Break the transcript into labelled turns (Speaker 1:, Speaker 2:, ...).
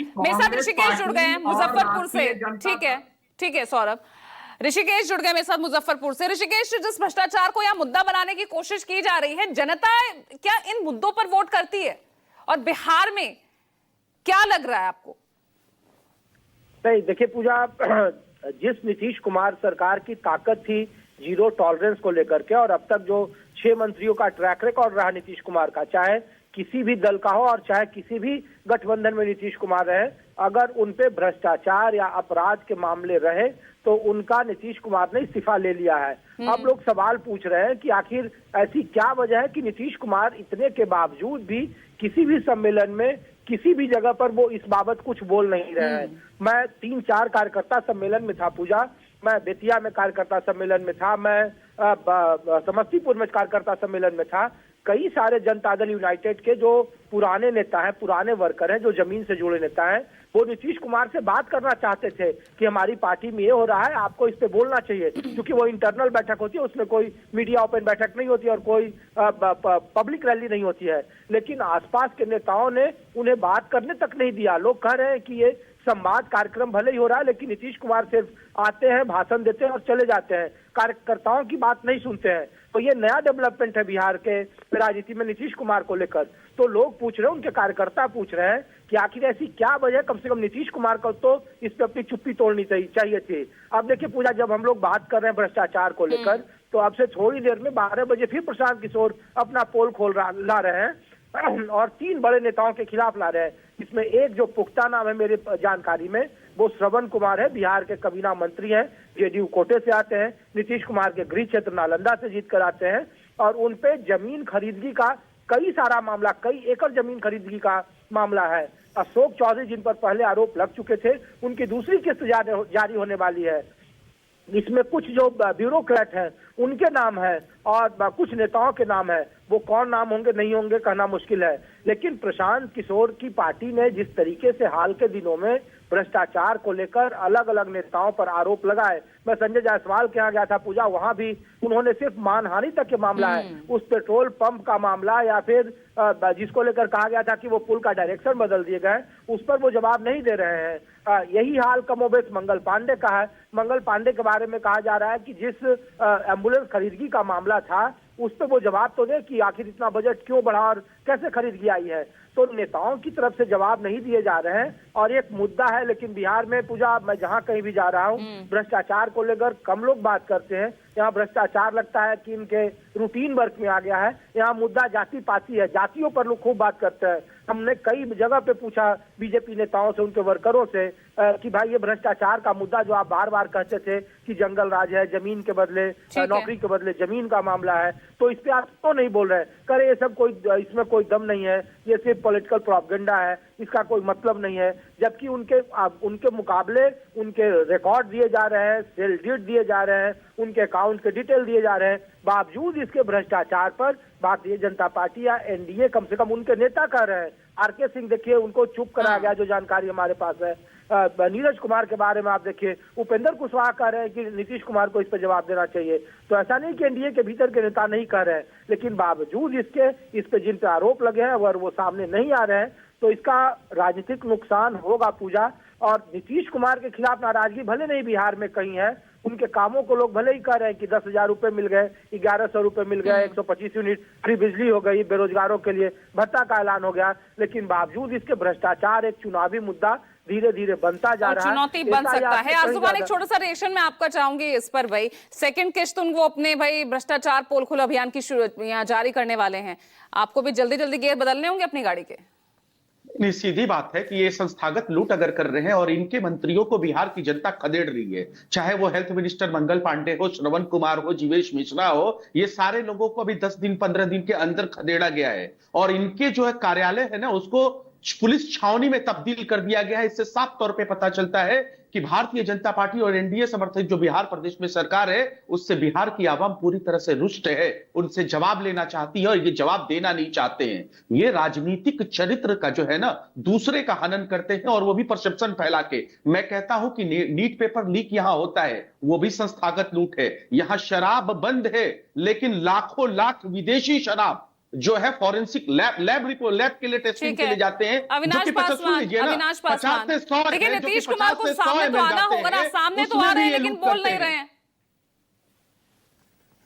Speaker 1: मेरे साथ
Speaker 2: कांग्रेस
Speaker 1: ऋषिकेश जुड़ गए हैं
Speaker 2: पार्टी और
Speaker 1: मुजफ्फरपुर से।
Speaker 2: राष्ट्रीय जनता
Speaker 1: ठीक है सौरभ। ऋषिकेश जुड़ गए मेरे साथ मुजफ्फरपुर से। ऋषिकेश, जिस भ्रष्टाचार को यहाँ मुद्दा बनाने की कोशिश की जा रही है, जनता क्या इन मुद्दों पर वोट करती है? और बिहार में क्या लग रहा है आपको?
Speaker 3: नहीं, देखिए पूजा, जिस नीतीश कुमार सरकार की ताकत थी जीरो टॉलरेंस को लेकर के, और अब तक जो 6 मंत्रियों का ट्रैक रिकॉर्ड रहा नीतीश कुमार का, चाहे किसी भी दल का हो और चाहे किसी भी गठबंधन में नीतीश कुमार रहे, अगर उन पे भ्रष्टाचार या अपराध के मामले रहे तो उनका नीतीश कुमार ने इस्तीफा ले लिया है। अब लोग सवाल पूछ रहे हैं कि आखिर ऐसी क्या वजह है कि नीतीश कुमार इतने के बावजूद भी किसी भी सम्मेलन में, किसी भी जगह पर वो इस बाबत कुछ बोल नहीं रहे हैं। मैं 3-4 कार्यकर्ता सम्मेलन में था पूजा, मैं बेतिया में कार्यकर्ता सम्मेलन में था, मैं समस्तीपुर में कार्यकर्ता सम्मेलन में था। कई सारे जनता दल यूनाइटेड के जो पुराने नेता हैं, पुराने वर्कर हैं, जो जमीन से जुड़े नेता हैं, वो नीतीश कुमार से बात करना चाहते थे कि हमारी पार्टी में ये हो रहा है, आपको इस पे बोलना चाहिए, क्योंकि वो इंटरनल बैठक होती है, उसमें कोई मीडिया ओपन बैठक नहीं होती और कोई पब्लिक रैली नहीं होती है। लेकिन आसपास के नेताओं ने उन्हें बात करने तक नहीं दिया। लोग कह रहे हैं कि ये संवाद कार्यक्रम भले ही हो रहा है, लेकिन नीतीश कुमार सिर्फ आते हैं, भाषण देते हैं और चले जाते हैं, कार्यकर्ताओं की बात नहीं सुनते हैं। तो ये नया डेवलपमेंट है बिहार के राजनीति में नीतीश कुमार को लेकर। तो लोग पूछ रहे हैं, उनके कार्यकर्ता पूछ रहे हैं कि आखिर ऐसी क्या वजह, कम से कम नीतीश कुमार को तो इस पे अपनी चुप्पी तोड़नी चाहिए थी। अब देखिए पूजा, जब हम लोग बात कर रहे हैं भ्रष्टाचार को लेकर, तो अब से थोड़ी देर में 12 बजे फिर प्रशांत किशोर अपना पोल ला रहे हैं और 3 बड़े नेताओं के खिलाफ ला रहे हैं। इसमें एक जो पुख्ता नाम है मेरे जानकारी में, वो श्रवण कुमार है, बिहार के कबीना मंत्री हैं, जेडीयू कोटे से आते हैं, नीतीश कुमार के गृह क्षेत्र नालंदा से जीत कर आते हैं, और उन पे जमीन खरीदगी का कई सारा मामला, कई एकड़ जमीन खरीदगी का मामला है। अशोक चौधरी, जिन पर पहले आरोप लग चुके थे, उनकी दूसरी किस्त जारी होने वाली है। इसमें कुछ जो ब्यूरोक्रेट हैं उनके नाम है और कुछ नेताओं के नाम है। वो कौन नाम होंगे नहीं होंगे कहना मुश्किल है। लेकिन प्रशांत किशोर की पार्टी ने जिस तरीके से हाल के दिनों में भ्रष्टाचार को लेकर अलग अलग नेताओं पर आरोप लगाए, मैं संजय जायसवाल के यहाँ गया था पूजा, वहां भी उन्होंने सिर्फ मानहानि तक के मामला है, उस पेट्रोल पंप का मामला या फिर जिसको लेकर कहा गया था कि वो पुल का डायरेक्शन बदल दिए गए, उस पर वो जवाब नहीं दे रहे हैं। यही हाल कमोबेश मंगल पांडे का है। मंगल पांडे के बारे में कहा जा रहा है कि जिस एम्बुलेंस खरीदगी का मामला था, उस पर वो जवाब तो दे कि आखिर इतना बजट क्यों बढ़ा और कैसे खरीदगी आई है। तो नेताओं की तरफ से जवाब नहीं दिए जा रहे हैं और एक मुद्दा है। लेकिन बिहार में पूजा, मैं जहां कहीं भी जा रहा हूं, भ्रष्टाचार को लेकर कम लोग बात करते हैं। यहाँ भ्रष्टाचार लगता है कि इनके रूटीन वर्क में आ गया है। यहाँ मुद्दा जाति पाति है, जातियों पर लोग खूब बात करते हैं। हमने कई जगह पे पूछा बीजेपी नेताओं से, उनके वर्करों से, कि भाई ये भ्रष्टाचार का मुद्दा जो आप बार बार कहते थे कि जंगल राज है, जमीन के बदले नौकरी के बदले जमीन का मामला है, तो इस पे आप तो नहीं बोल रहे। करे ये सब कोई, इसमें कोई दम नहीं है, ये सिर्फ पॉलिटिकल प्रोपेगेंडा है, इसका कोई मतलब नहीं है। जबकि उनके मुकाबले उनके रिकॉर्ड दिए जा रहे हैं, सेल डीड दिए जा रहे हैं, उनके अकाउंट के डिटेल दिए जा रहे हैं। बावजूद इसके भ्रष्टाचार पर भारतीय जनता पार्टी या एनडीए, कम से कम उनके नेता कह रहे हैं। आरके सिंह देखिए, उनको चुप कराया गया, जो जानकारी हमारे पास है। नीरज कुमार के बारे में आप देखिए, उपेंद्र कुशवाहा कह रहे हैं कि नीतीश कुमार को इस पर जवाब देना चाहिए। तो ऐसा नहीं कि एनडीए के भीतर के नेता नहीं कह रहे हैं, लेकिन बावजूद इसके, इस पे जिन पे आरोप लगे हैं अगर वो सामने नहीं आ रहे हैं, तो इसका राजनीतिक नुकसान होगा पूजा। और नीतीश कुमार के खिलाफ नाराजगी भले नहीं बिहार में कहीं है, उनके कामों को लोग भले ही कह रहे हैं कि 10,000 रुपए मिल गए, 1100 रुपए मिल गए, 125 यूनिट फ्री बिजली हो गई, बेरोजगारों के लिए भत्ता का ऐलान हो गया, लेकिन बावजूद इसके भ्रष्टाचार एक चुनावी मुद्दा धीरे धीरे बनता जा रहा है,
Speaker 1: चुनौती बन सकता है। आरज़ुमान, एक छोटा सा रिएक्शन मैं आपका चाहूंगी इस पर। भाई सेकंड किस्त वो अपने भाई भ्रष्टाचार पोल खुल अभियान की यहाँ जारी करने वाले हैं, आपको भी जल्दी जल्दी गियर बदलने होंगे अपनी गाड़ी के?
Speaker 4: नहीं, सीधी बात है कि ये संस्थागत लूट अगर कर रहे हैं और इनके मंत्रियों को बिहार की जनता खदेड़ रही है, चाहे वो हेल्थ मिनिस्टर मंगल पांडे हो, श्रवण कुमार हो, जीवेश मिश्रा हो, ये सारे लोगों को अभी 10 दिन 15 दिन के अंदर खदेड़ा गया है और इनके जो है कार्यालय है ना, उसको पुलिस छावनी में तब्दील कर दिया गया है। इससे साफ तौर पे पता चलता है कि भारतीय जनता पार्टी और एनडीए समर्थित जो बिहार प्रदेश में सरकार है, उससे बिहार की आवाम पूरी तरह से रुष्ट है, उनसे जवाब लेना चाहती है और ये जवाब देना नहीं चाहते हैं। ये राजनीतिक चरित्र का जो है ना, दूसरे का हनन करते हैं और वो भी परसेप्शन फैला के। मैं कहता हूं कि नीट पेपर लीक यहां होता है, वो भी संस्थागत लूट है। यहां शराब बंद है, लेकिन लाखों लाख विदेशी शराब जो है फॉरेंसिक लैब के लिए टेस्टिंग
Speaker 1: ठीक
Speaker 4: के
Speaker 1: है
Speaker 4: लिए जाते हैं।
Speaker 1: अविनाश पासवान, अविनाश पासवान, देखिए नीतीश कुमार को सामने तो आना होगा ना, सामने तो आ रहे हैं लेकिन बोल नहीं रहे हैं।